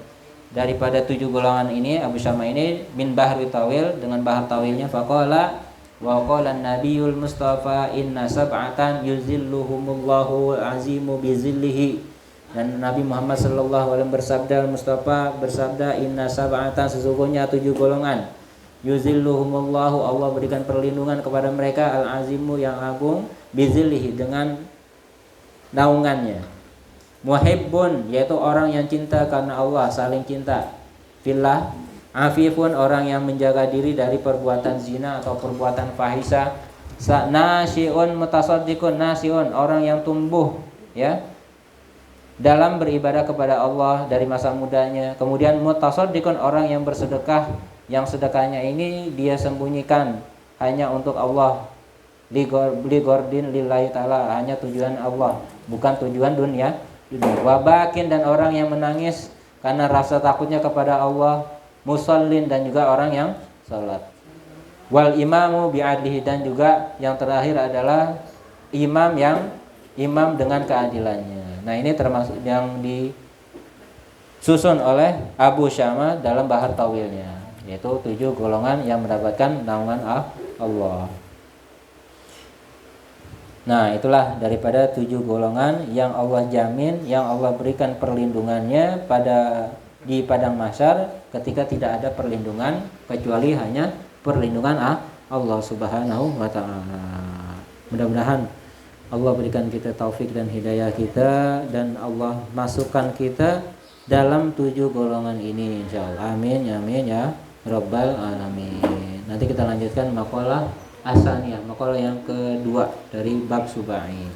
[SPEAKER 1] daripada 7 golongan ini Abu Syamah ini min bahri tawil, dengan bahar tawilnya. Faqala wa qala an-nabiyul mustafa inna sab'atan yuzilluhumullahu azimu bizillihi. Dan Nabi Muhammad sallallahu alaihi wasallam bersabda inna sab'atan, sesungguhnya 7 golongan, yuzilluhumullahu, Allah berikan perlindungan kepada mereka, al-azimu, yang agung, bizillihi, dengan naungannya. Muhibbun, yaitu orang yang cinta karena Allah, saling cinta fillah. Afifun, orang yang menjaga diri dari perbuatan zina atau perbuatan fahisha. Nasiun mutasaddiqun, nasiun, orang yang tumbuh, ya, dalam beribadah kepada Allah dari masa mudanya. Kemudian mutasaddiqun, orang yang bersedekah, yang sedekahnya ini dia sembunyikan hanya untuk Allah, ligordin lillahi ta'ala, hanya tujuan Allah, bukan tujuan dunia. Wabakin, dan orang yang menangis karena rasa takutnya kepada Allah. Musallin, dan juga orang yang salat. Wal imamu bi'adlihi, dan juga yang terakhir adalah imam dengan keadilannya. Nah, ini termasuk yang disusun oleh Abu Syamah dalam bahar tawilnya, yaitu 7 golongan yang mendapatkan naungan Allah. Nah, itulah daripada 7 golongan yang Allah jamin, yang Allah berikan perlindungannya di padang mahsyar ketika tidak ada perlindungan kecuali hanya perlindungan Allah Subhanahu wa taala. Mudah-mudahan Allah berikan kita taufik dan hidayah kita, dan Allah masukkan kita dalam 7 golongan ini insyaallah. Amin amin ya rabbal alamin. Nanti kita lanjutkan maqalah asaniyah, maqalah yang kedua dari bab subai.